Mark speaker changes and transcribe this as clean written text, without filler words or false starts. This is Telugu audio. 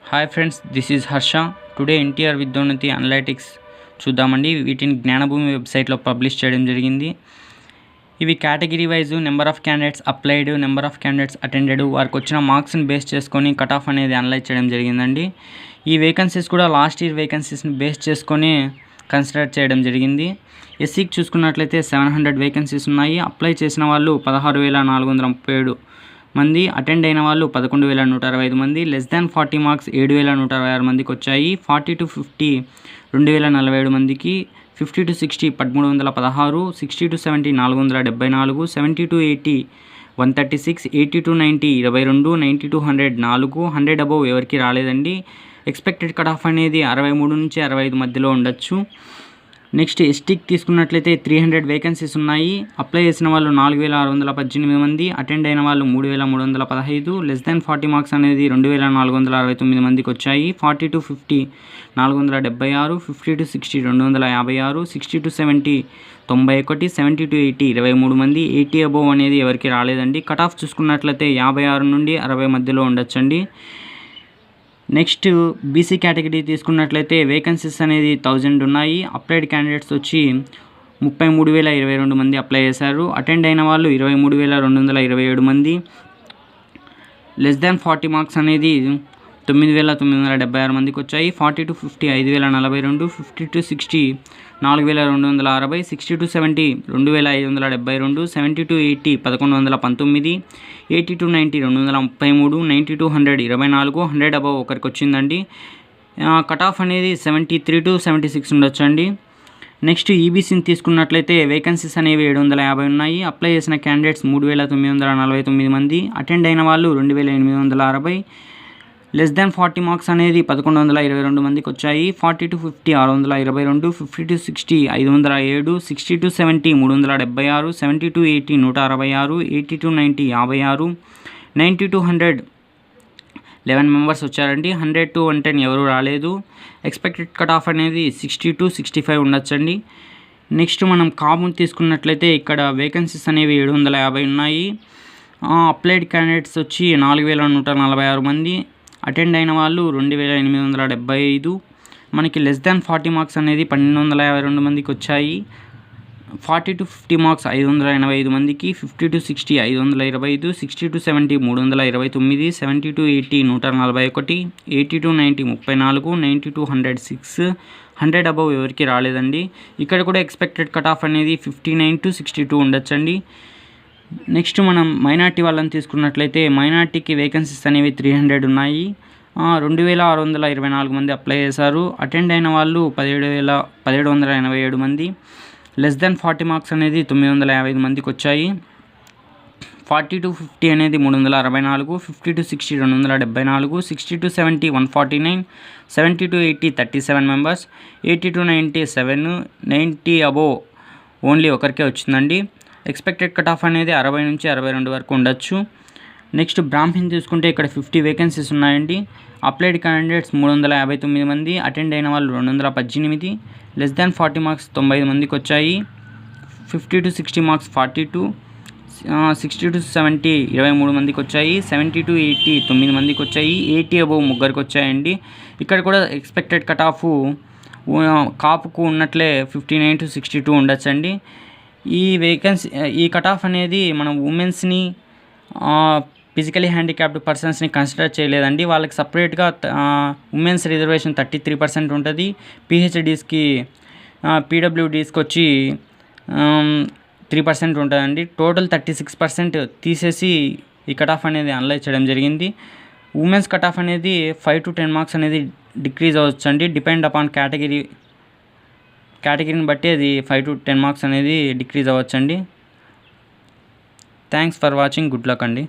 Speaker 1: Hi friends, this is Harsha. Today NTR Vidyonnathi analytics చూద్దామండి. వీటిని జ్ఞానభూమి వెబ్సైట్లో పబ్లిష్ చేయడం జరిగింది. ఇవి category wise number of candidates applied, number of candidates attended, వారికి వచ్చిన మార్క్స్ని బేస్ చేసుకొని కట్ ఆఫ్ అనేది అనలైజ్ చేయడం జరిగిందండి. ఈ వేకెన్సీస్ కూడా లాస్ట్ ఇయర్ వేకెన్సీస్ని బేస్ చేసుకొని కన్సిడర్ చేయడం జరిగింది. ఎస్సీకి చూసుకున్నట్లయితే 700 వేకెన్సీస్ ఉన్నాయి. అప్లై చేసిన వాళ్ళు 16,437 మంది, అటెండ్ అయిన వాళ్ళు 11,165 మంది, లెస్ దాన్ 40 మార్క్స్ 7,126 మందికి వచ్చాయి. 40 to 50 2,047 మందికి, 50 to 60 1,316, 60 to 70 474, 70 to 80 136, 80 to 90 22, 90 to 100 4, 100 above ఎవరికి రాలేదండి. ఎక్స్పెక్టెడ్ కట్ ఆఫ్ అనేది 63 నుంచి 65 మధ్యలో ఉండొచ్చు. నెక్స్ట్ ఎస్టీకి తీసుకున్నట్లయితే 300 వేకెన్సీస్ ఉన్నాయి. అప్లై చేసిన వాళ్ళు 4,618 మంది, అటెండ్ అయిన వాళ్ళు 3,315, లెస్ దాన్ 40 మార్క్స్ అనేది 2,469 మందికి వచ్చాయి. 40 to 50 476, 50 to 60 256, 60 to 70 91, 70 to 80 23 మంది. 80 అబోవ్ అనేది ఎవరికి రాలేదండి. కట్ ఆఫ్ చూసుకున్నట్లయితే 56 నుండి 60 మధ్యలో ఉండొచ్చండి. నెక్స్ట్ బీసీ కేటగిరీ తీసుకున్నట్లయితే వేకెన్సీస్ అనేది 1000 ఉన్నాయి. అప్లైడ్ క్యాండిడేట్స్ వచ్చి 33,022 మంది అప్లై చేశారు. అటెండ్ అయిన వాళ్ళు 23,227 మంది. లెస్ దాన్ 40 మార్క్స్ అనేది 9,976 మందికి వచ్చాయి. 40 to 50 5,042, 50 to 60 4,260, 60 to 70 2,572, 70 to 80 1,119, 80 to 90 233, 90 to 100 24, 100 above ఒకరికి వచ్చిందండి. కట్ ఆఫ్ అనేది 73 to 76 ఉండొచ్చండి. నెక్స్ట్ ఈబీసీని తీసుకున్నట్లయితే వేకెన్సీస్ అనేవి 750 ఉన్నాయి. అప్లై చేసిన క్యాండిడేట్స్ 3,949 మంది, అటెండ్ అయిన వాళ్ళు 2,860, లెస్ దాన్ 40 మార్క్స్ అనేది 1,122 మందికి వచ్చాయి. 40 to 50 622, 50 to 60 507, 60 to 70 376, 70 to 80 166, 80 to 90 56, 90 to 100 11 members వచ్చారండి. 100 to 110 ఎవరు రాలేదు. ఎక్స్పెక్టెడ్ కట్ ఆఫ్ అనేది 60 to 65 ఉండొచ్చండి. నెక్స్ట్ మనం కామన్ తీసుకున్నట్లయితే ఇక్కడ వేకెన్సీస్ అనేవి 750 ఉన్నాయి. అప్లైడ్ క్యాండిడేట్స్ వచ్చి 4,146 మంది, అటెండ్ అయిన వాళ్ళు 2,875. మనకి లెస్ దాన్ 40 మార్క్స్ అనేది 1,252 మందికి వచ్చాయి. 40 to 50 మార్క్స్ 585 మందికి, 50 to 60 525, 60 to 70 329, 70 to 80 141, 80 to 90 34, 90 to 100 6, 100 above ఎవరికి రాలేదండి. ఇక్కడ కూడా ఎక్స్పెక్టెడ్ కట్ ఆఫ్ అనేది 59 to 62 ఉండొచ్చండి. నెక్స్ట్ మనం మైనార్టీ వాళ్ళని తీసుకున్నట్లయితే మైనార్టీకి వేకెన్సీస్ అనేవి 300 ఉన్నాయి. 2,624 మంది అప్లై చేశారు. అటెండ్ అయిన వాళ్ళు 17,787 మంది. లెస్ దాన్ 40 మార్క్స్ అనేది 955 మందికి వచ్చాయి. 40 to 50 అనేది 364, 50 to 60 274, 60 to 70 149, 70 to 80 37 members, 80 to 90 7, 90 above only ఒకరికే వచ్చిందండి. ఎక్స్పెక్టెడ్ కట్ ఆఫ్ అనేది 60 నుంచి 62 వరకు ఉండొచ్చు. నెక్స్ట్ బ్రాహ్మణ్ తీసుకుంటే ఇక్కడ 50 వేకెన్సీస్ ఉన్నాయండి. అప్లైడ్ క్యాండిడేట్స్ 359 మంది, అటెండ్ అయిన వాళ్ళు 218, లెస్ దాన్ 40 మార్క్స్ 90 మందికి వచ్చాయి. 50 to 60 మార్క్స్ 42, 60 to 70 23 మందికి వచ్చాయి. 70 to 80 9 మందికి వచ్చాయి. 80 అబోవ్ ముగ్గురికి వచ్చాయండి. ఇక్కడ కూడా ఎక్స్పెక్టెడ్ కట్ ఆఫ్ కాపుకు ఉన్నట్లే 59 to 62 ఉండొచ్చండి. ఈ కట్ ఆఫ్ అనేది మనం ఉమెన్స్ని, ఫిజికలీ హ్యాండిక్యాప్డ్ పర్సన్స్ని కన్సిడర్ చేయలేదండి. వాళ్ళకి సపరేట్గా ఉమెన్స్ రిజర్వేషన్ 33% ఉంటుంది. పిహెచ్డీస్కి పీడబ్ల్యూడీస్కి వచ్చి 3% ఉంటుందండి. టోటల్ 36% తీసేసి ఈ కట్ ఆఫ్ అనేది అనలైజ్ చేయడం జరిగింది. ఉమెన్స్ కట్ ఆఫ్ అనేది 5 to 10 మార్క్స్ అనేది డిక్రీజ్ అవ్వచ్చు అండి. డిపెండ్ అపాన్ కేటగిరీని బట్టి అది 5 to 10 మార్క్స్ అనేది డిక్రీజ్ అవ్వచ్చండి. Thanks for watching. Good luck అండి.